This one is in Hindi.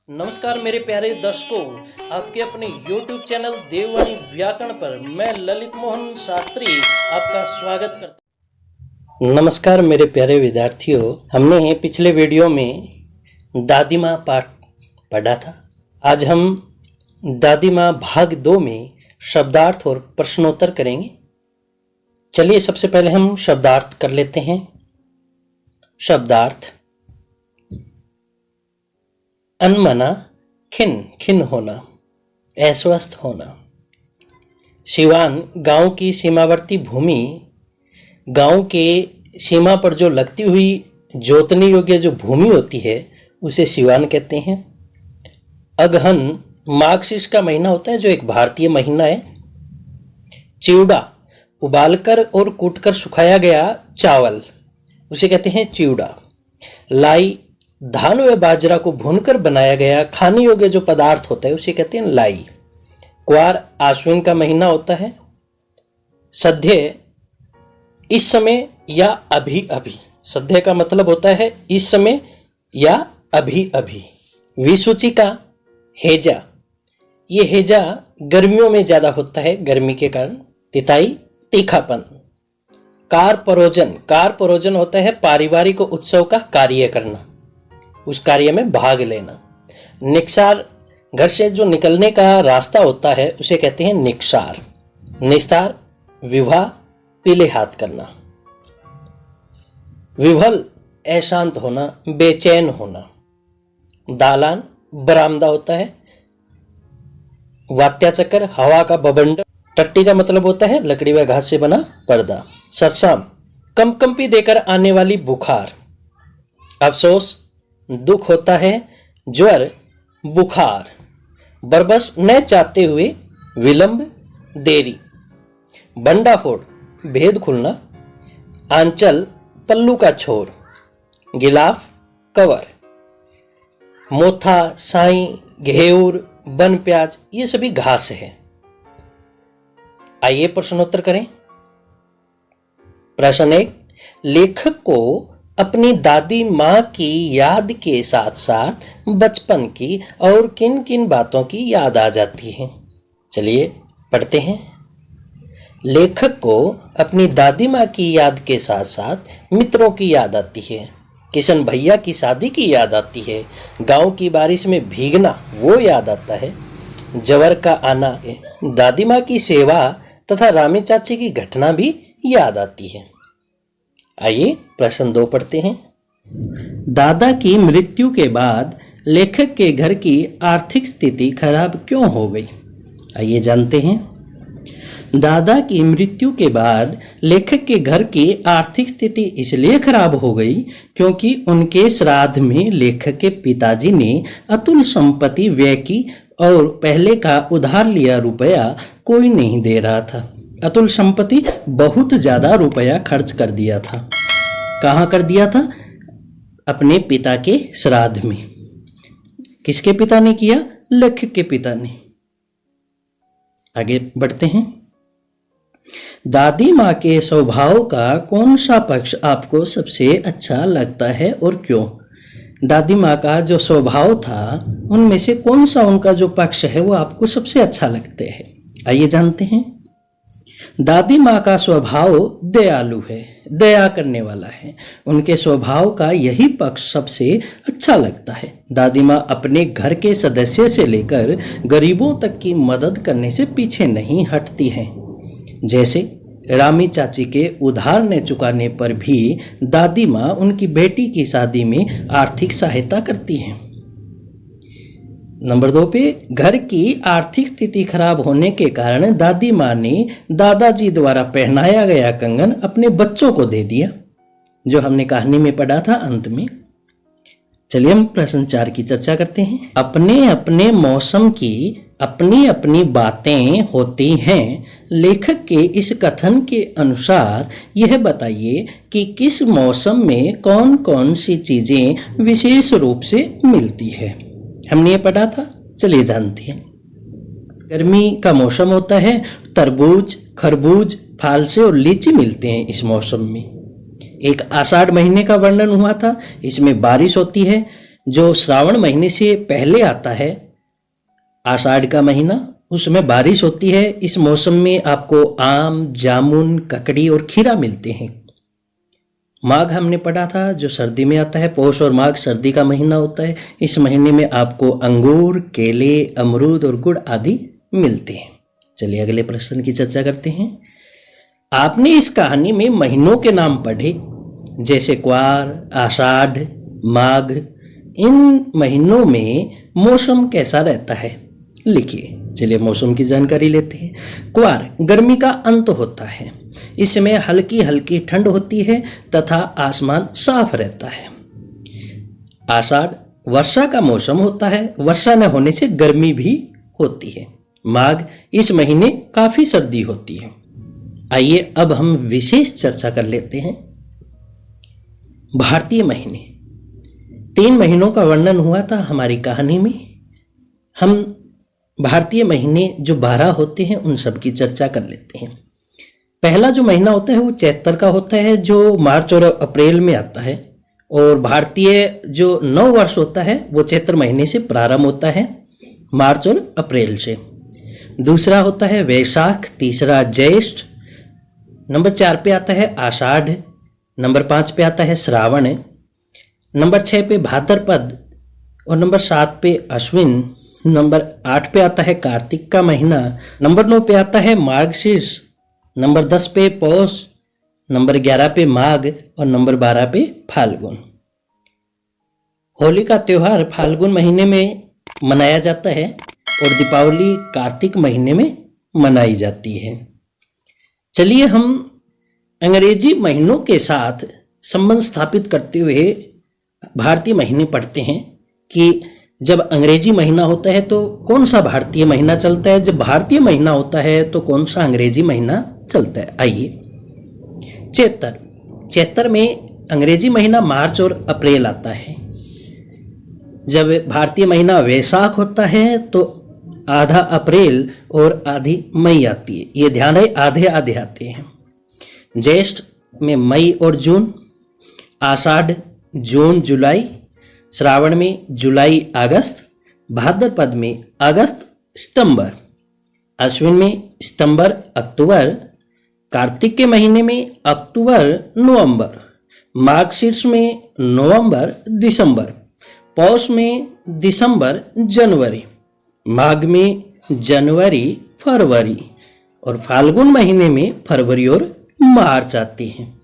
नमस्कार मेरे प्यारे दर्शकों, आपके अपने YouTube चैनल देववाणी व्याकरण पर मैं ललित मोहन शास्त्री आपका स्वागत करता हूँ। नमस्कार मेरे प्यारे विद्यार्थियों, हमने पिछले वीडियो में दादी माँ पाठ पढ़ा था। आज हम दादी माँ भाग 2 में शब्दार्थ और प्रश्नोत्तर करेंगे। चलिए सबसे पहले हम शब्दार्थ कर लेते हैं। शब्दार्थ: अनमना खिन्न होना, अस्वस्थ होना। सिवान गांव की सीमावर्ती भूमि, गांव के सीमा पर जो लगती हुई जोतने योग्य जो भूमि होती है उसे सिवान कहते हैं। अगहन मार्गशीर्ष का महीना होता है जो एक भारतीय महीना है। चिवड़ा उबालकर और कूटकर सुखाया गया चावल उसे कहते हैं चिवड़ा। लाई धान व बाजरा को भूनकर बनाया गया खाने योग्य जो पदार्थ होता है उसे कहते हैं लाई। क्वार आश्विन का महीना होता है। सध्य इस समय या अभी अभी, सध्य का मतलब होता है इस समय या अभी अभी। विसूचिका हेजा, ये हेजा गर्मियों में ज्यादा होता है, गर्मी के कारण। तिताई तीखापन। कार परोजन होता है पारिवारिक उत्सव का कार्य करना, उस कार्य में भाग लेना। निक्षार घर से जो निकलने का रास्ता होता है उसे कहते हैं निक्षार। निस्तार विवाह, पीले हाथ करना। विभल अशांत होना, बेचैन होना। दालान बरामदा होता है। वात्याचक्र हवा का बवंडर। टट्टी का मतलब होता है लकड़ी व घास से बना पर्दा। सरसाम कंपकंपी देकर आने वाली बुखार। अफसोस दुख होता है। ज्वर बुखार। बरबस न चाहते हुए, विलंब देरी। भंडाफोड़ भेद खुलना। आंचल पल्लू का छोर। गिलाफ कवर। मोथा, साई, घेऊर, बन प्याज ये सभी घास है। आइए प्रश्नोत्तर करें। प्रश्न 1, लेखक को अपनी दादी माँ की याद के साथ साथ बचपन की और किन किन बातों की याद आ जाती है। चलिए पढ़ते हैं। लेखक को अपनी दादी माँ की याद के साथ साथ मित्रों की याद आती है। किशन भैया की शादी की याद आती है। गांव की बारिश में भीगना वो याद आता है। जवर का आना, दादी माँ की सेवा तथा रामी चाची की घटना भी याद आती है। आइए प्रश्न 2 पढ़ते हैं। दादा की मृत्यु के बाद लेखक के घर की आर्थिक स्थिति खराब क्यों हो गई? आइए जानते हैं। दादा की मृत्यु के बाद लेखक के घर की आर्थिक स्थिति इसलिए खराब हो गई क्योंकि उनके श्राद्ध में लेखक के पिताजी ने अतुल संपत्ति व्यय की और पहले का उधार लिया रुपया कोई नहीं दे रहा था। अतुल संपत्ति बहुत ज्यादा रुपया खर्च कर दिया था। कहाँ कर दिया था? अपने पिता के श्राद्ध में। किसके पिता ने किया? लेखक के पिता ने। आगे बढ़ते हैं। दादी माँ के स्वभाव का कौन सा पक्ष आपको सबसे अच्छा लगता है और क्यों? दादी माँ का जो स्वभाव था उनमें से कौन सा उनका जो पक्ष है वो आपको सबसे अच्छा लगता है? आइए जानते हैं। दादी माँ का स्वभाव दयालु है, दया करने वाला है। उनके स्वभाव का यही पक्ष सबसे अच्छा लगता है। दादी माँ अपने घर के सदस्य से लेकर गरीबों तक की मदद करने से पीछे नहीं हटती हैं। जैसे रामी चाची के उधार न चुकाने पर भी दादी माँ उनकी बेटी की शादी में आर्थिक सहायता करती हैं। नंबर 2 पे, घर की आर्थिक स्थिति खराब होने के कारण दादी माँ ने दादाजी द्वारा पहनाया गया कंगन अपने बच्चों को दे दिया, जो हमने कहानी में पढ़ा था अंत में। चलिए हम प्रश्न 4 की चर्चा करते हैं। अपने अपने मौसम की अपनी अपनी बातें होती हैं। लेखक के इस कथन के अनुसार यह बताइए कि किस मौसम में कौन कौन सी चीजें विशेष रूप से मिलती है। हमने ये पढ़ा था, चलिए जानते हैं। गर्मी का मौसम होता है, तरबूज, खरबूज, फालसे और लीची मिलते हैं इस मौसम में। एक आषाढ़ महीने का वर्णन हुआ था, इसमें बारिश होती है। जो श्रावण महीने से पहले आता है, आषाढ़ का महीना, उसमें बारिश होती है। इस मौसम में आपको आम, जामुन, ककड़ी और खीरा मिलते हैं। माघ हमने पढ़ा था जो सर्दी में आता है। पौष और माघ सर्दी का महीना होता है। इस महीने में आपको अंगूर, केले, अमरूद और गुड़ आदि मिलते हैं। चलिए अगले प्रश्न की चर्चा करते हैं। आपने इस कहानी में महीनों के नाम पढ़े, जैसे क्वार, आषाढ़, माघ। इन महीनों में मौसम कैसा रहता है, लिखिए। चलिए मौसम की जानकारी लेते हैं। क्वार गर्मी का अंत होता है। इसमें हल्की हल्की ठंड होती है तथा आसमान साफ रहता है। आषाढ़ वर्षा का मौसम होता है। वर्षा न होने से गर्मी भी होती है। माघ इस महीने काफी सर्दी होती है। आइए अब हम विशेष चर्चा कर लेते हैं। भारतीय महीने, 3 महीनों का वर्णन हुआ था हमारी कहानी में। हम भारतीय महीने जो 12 होते हैं उन सब की चर्चा कर लेते हैं। पहला जो महीना होता है वो चैत्र का होता है, जो मार्च और अप्रैल में आता है। और भारतीय जो नव वर्ष होता है वो चैत्र महीने से प्रारंभ होता है, मार्च और अप्रैल से। दूसरा होता है वैशाख, तीसरा ज्येष्ठ, नंबर 4 पे आता है आषाढ़, नंबर 5 पे आता है श्रावण, नंबर 6 पे भाद्रपद और नंबर 7 पे अश्विन, नंबर 8 पे आता है कार्तिक का महीना, नंबर 9 पे आता है मार्गशीर्ष, नंबर 10 पे पौष, नंबर 11 पे माघ और नंबर 12 पे फाल्गुन। होली का त्योहार फाल्गुन महीने में मनाया जाता है और दीपावली कार्तिक महीने में मनाई जाती है। चलिए हम अंग्रेजी महीनों के साथ संबंध स्थापित करते हुए भारतीय महीने पढ़ते हैं कि जब अंग्रेजी महीना होता है तो कौन सा भारतीय महीना चलता है, जब भारतीय महीना होता है तो कौन सा अंग्रेजी महीना चलता है। आइए, चैत्र में अंग्रेजी महीना मार्च और अप्रैल आता है। जब भारतीय महीना वैशाख होता है तो आधा अप्रैल और आधी मई आती है। ये ध्यान रहे, आधे आधे आते हैं। ज्येष्ठ में मई और जून, आषाढ़ जून जुलाई, श्रावण में जुलाई अगस्त, भाद्रपद में अगस्त सितंबर, अश्विन में सितंबर अक्टूबर, कार्तिक के महीने में अक्टूबर नवंबर, मार्गशीर्ष में नवंबर दिसंबर, पौष में दिसंबर जनवरी, माघ में जनवरी फरवरी और फाल्गुन महीने में फरवरी और मार्च आती हैं।